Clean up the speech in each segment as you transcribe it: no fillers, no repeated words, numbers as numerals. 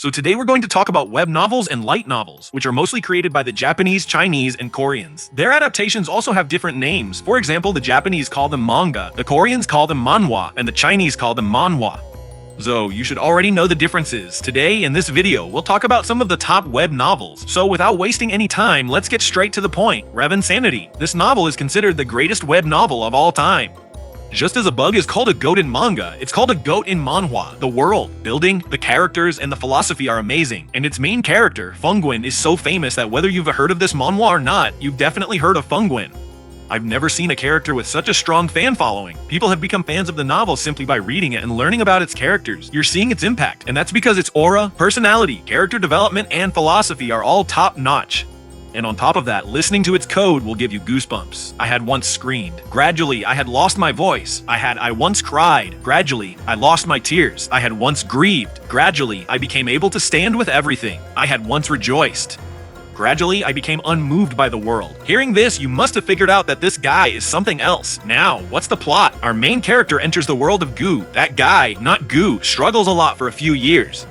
So today we're going to talk about web novels and light novels, which are mostly created by the Japanese, Chinese, and Koreans. Their adaptations also have different names. For example, the Japanese call them manga, the Koreans call them manhwa, and the Chinese call them manhwa. So you should already know the differences. Today, in this video, we'll talk about some of the top web novels. So without wasting any time, let's get straight to the point. Rev-Insanity. This novel is considered the greatest web novel of all time. Just as a bug is called a goat in manga, it's called a goat in manhwa. The world, building, the characters, and the philosophy are amazing. And its main character, Fungwin, is so famous that whether you've heard of this manhwa or not, you've definitely heard of Fungwin. I've never seen a character with such a strong fan following. People have become fans of the novel simply by reading it and learning about its characters. You're seeing its impact, and that's because its aura, personality, character development, and philosophy are all top-notch. And on top of that, listening to its code will give you goosebumps. I had once screamed. Gradually, I had lost my voice. I once cried. Gradually, I lost my tears. I had once grieved. Gradually, I became able to stand with everything. I had once rejoiced. Gradually, I became unmoved by the world. Hearing this, you must have figured out that this guy is something else. Now, what's the plot? Our main character enters the world of Goo. That guy, not Goo, struggles a lot for a few years.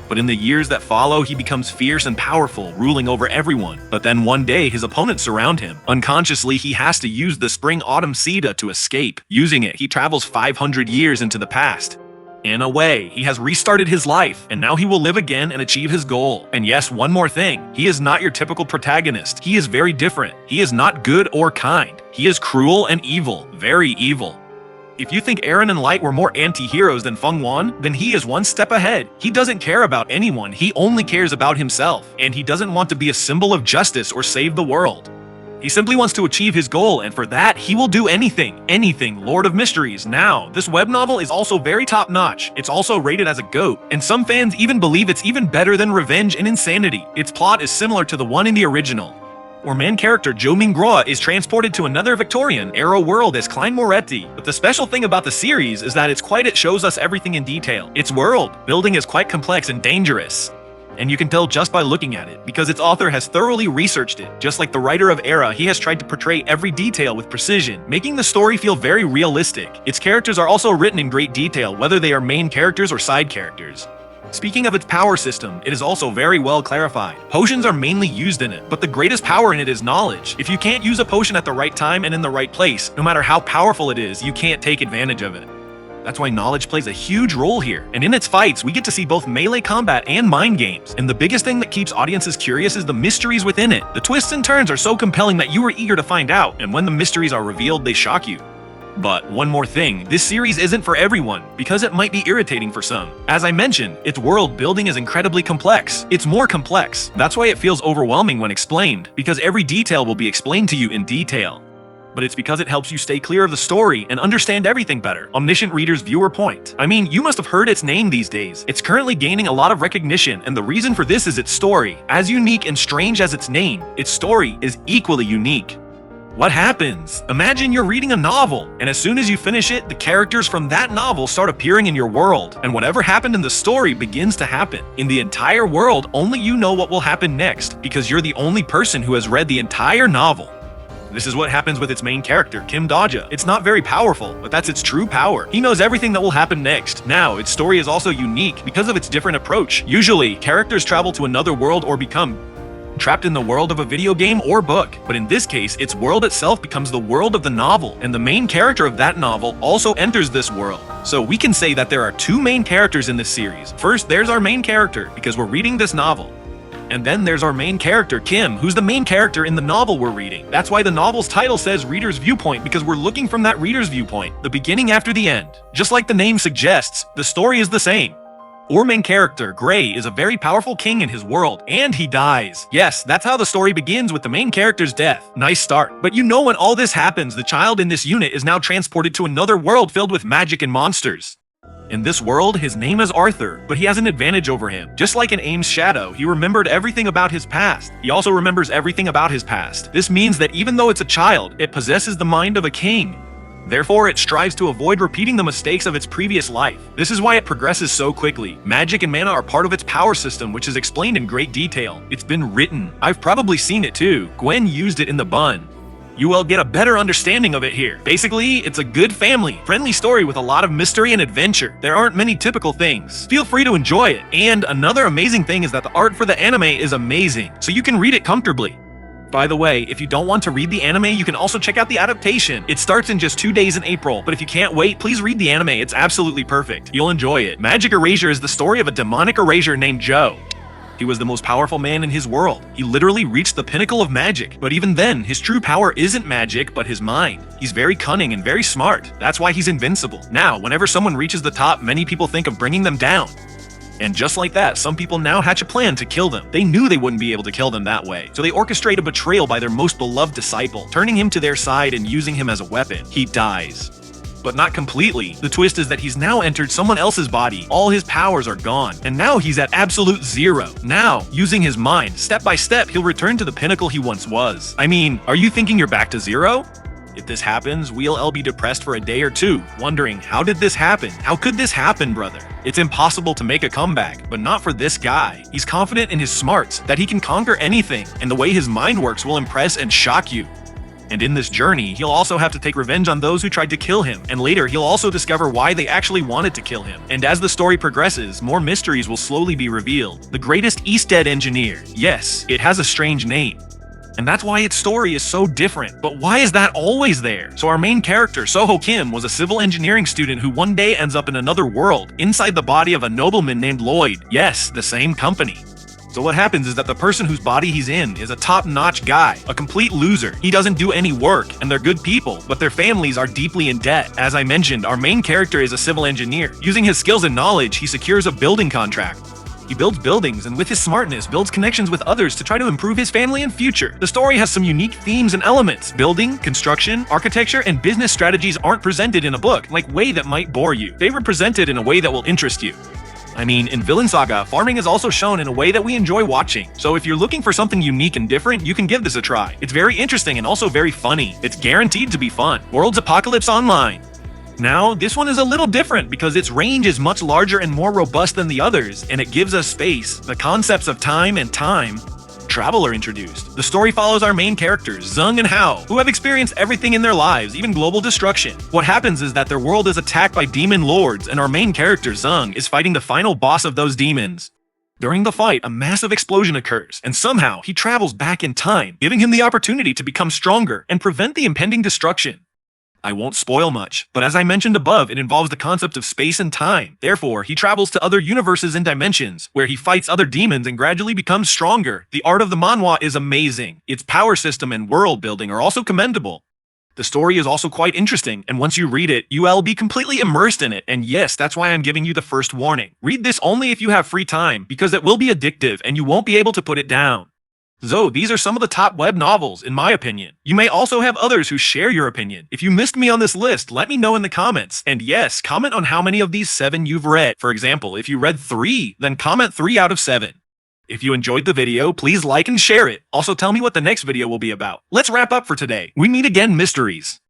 But in the years that follow, he becomes fierce and powerful, ruling over everyone. But then one day, his opponents surround him. Unconsciously, he has to use the spring-autumn Sita to escape. Using it, he travels 500 years into the past. In a way, he has restarted his life, and now he will live again and achieve his goal. And yes, one more thing. He is not your typical protagonist. He is very different. He is not good or kind. He is cruel and evil. Very evil. If you think Eren and Light were more anti-heroes than Fungwon, then he is one step ahead. He doesn't care about anyone, he only cares about himself, and he doesn't want to be a symbol of justice or save the world. He simply wants to achieve his goal, and for that, he will do anything. Anything, Lord of Mysteries. Now, this web novel is also very top-notch. It's also rated as a GOAT, and some fans even believe it's even better than Revenge and Insanity. Its plot is similar to the one in the original, where main character Jo Mingroa is transported to another Victorian era world as Klein Moretti. But the special thing about the series is that it shows us everything in detail. Its world building is quite complex and dangerous. And you can tell just by looking at it, because its author has thoroughly researched it. Just like the writer of Era, he has tried to portray every detail with precision, making the story feel very realistic. Its characters are also written in great detail, whether they are main characters or side characters. Speaking of its power system, it is also very well clarified. Potions are mainly used in it, but the greatest power in it is knowledge. If you can't use a potion at the right time and in the right place, no matter how powerful it is, you can't take advantage of it. That's why knowledge plays a huge role here. And in its fights, we get to see both melee combat and mind games. And the biggest thing that keeps audiences curious is the mysteries within it. The twists and turns are so compelling that you are eager to find out, and when the mysteries are revealed, they shock you. But one more thing, this series isn't for everyone, because it might be irritating for some. As I mentioned, its world building is incredibly complex. It's more complex. That's why it feels overwhelming when explained, because every detail will be explained to you in detail. But it's because it helps you stay clear of the story and understand everything better. Omniscient Reader's Viewer Point. I mean, you must have heard its name these days. It's currently gaining a lot of recognition, and the reason for this is its story. As unique and strange as its name, its story is equally unique. What happens? Imagine you're reading a novel, and as soon as you finish it, the characters from that novel start appearing in your world, and whatever happened in the story begins to happen. In the entire world, only you know what will happen next, because you're the only person who has read the entire novel. This is what happens with its main character, Kim Daja. It's not very powerful, but that's its true power. He knows everything that will happen next. Now, its story is also unique because of its different approach. Usually, characters travel to another world or become trapped in the world of a video game or book, but in this case, its world itself becomes the world of the novel, and the main character of that novel also enters this world. So we can say that there are two main characters in this series. First, there's our main character, because we're reading this novel. And then there's our main character, Kim, who's the main character in the novel we're reading. That's why the novel's title says Reader's Viewpoint, because we're looking from that reader's viewpoint, the beginning after the end. Just like the name suggests, the story is the same. Our main character, Gray, is a very powerful king in his world, and he dies. Yes, that's how the story begins, with the main character's death. Nice start. But you know, when all this happens, the child in this unit is now transported to another world filled with magic and monsters. In this world, his name is Arthur, but he has an advantage over him. Just like in Aim's shadow, he remembered everything about his past. He also remembers everything about his past. This means that even though it's a child, it possesses the mind of a king. Therefore, it strives to avoid repeating the mistakes of its previous life. This is why it progresses so quickly. Magic and mana are part of its power system, which is explained in great detail. It's been written. I've probably seen it too. Gwen used it in the bun. You will get a better understanding of it here. Basically, it's a good family, friendly story with a lot of mystery and adventure. There aren't many typical things. Feel free to enjoy it. And another amazing thing is that the art for the anime is amazing, so you can read it comfortably. By the way, if you don't want to read the anime, you can also check out the adaptation. It starts in just 2 days in April, but if you can't wait, please read the anime. It's absolutely perfect. You'll enjoy it. Magic Erasure is the story of a demonic eraser named Joe. He was the most powerful man in his world. He literally reached the pinnacle of magic. But even then, his true power isn't magic, but his mind. He's very cunning and very smart. That's why he's invincible. Now, whenever someone reaches the top, many people think of bringing them down. And just like that, some people now hatch a plan to kill them. They knew they wouldn't be able to kill them that way, so they orchestrate a betrayal by their most beloved disciple, turning him to their side and using him as a weapon. He dies. But not completely. The twist is that he's now entered someone else's body. All his powers are gone, and now he's at absolute zero. Now, using his mind, step by step, he'll return to the pinnacle he once was. I mean, are you thinking you're back to zero? If this happens, we'll all be depressed for a day or two, wondering, how did this happen? How could this happen, brother? It's impossible to make a comeback, but not for this guy. He's confident in his smarts, that he can conquer anything, and the way his mind works will impress and shock you. And in this journey, he'll also have to take revenge on those who tried to kill him, and later he'll also discover why they actually wanted to kill him. And as the story progresses, more mysteries will slowly be revealed. The greatest Eastdead engineer. Yes, it has a strange name. And that's why its story is so different. But why is that always there? So our main character, Soho Kim, was a civil engineering student who one day ends up in another world, inside the body of a nobleman named Lloyd. Yes, the same company. So what happens is that the person whose body he's in is a top-notch guy, a complete loser. He doesn't do any work, and they're good people, but their families are deeply in debt. As I mentioned, our main character is a civil engineer. Using his skills and knowledge, he secures a building contract. He builds buildings, and with his smartness, builds connections with others to try to improve his family and future. The story has some unique themes and elements. Building, construction, architecture, and business strategies aren't presented in a book, like way that might bore you. They were presented in a way that will interest you. I mean, in Villain Saga, farming is also shown in a way that we enjoy watching. So if you're looking for something unique and different, you can give this a try. It's very interesting and also very funny. It's guaranteed to be fun. World's Apocalypse Online. Now, this one is a little different because its range is much larger and more robust than the others, and it gives us space. The concepts of time and time travel are introduced. The story follows our main characters, Zung and Hao, who have experienced everything in their lives, even global destruction. What happens is that their world is attacked by demon lords, and our main character, Zung, is fighting the final boss of those demons. During the fight, a massive explosion occurs, and somehow he travels back in time, giving him the opportunity to become stronger and prevent the impending destruction. I won't spoil much, but as I mentioned above, it involves the concept of space and time. Therefore, he travels to other universes and dimensions, where he fights other demons and gradually becomes stronger. The art of the manhwa is amazing. Its power system and world building are also commendable. The story is also quite interesting, and once you read it, you'll be completely immersed in it. And yes, that's why I'm giving you the first warning. Read this only if you have free time, because it will be addictive and you won't be able to put it down. So these are some of the top web novels, in my opinion. You may also have others who share your opinion. If you missed me on this list, let me know in the comments. And yes, comment on how many of these 7 you've read. For example, if you read 3, then comment 3 out of 7. If you enjoyed the video, please like and share it. Also tell me what the next video will be about. Let's wrap up for today. We meet again, mysteries.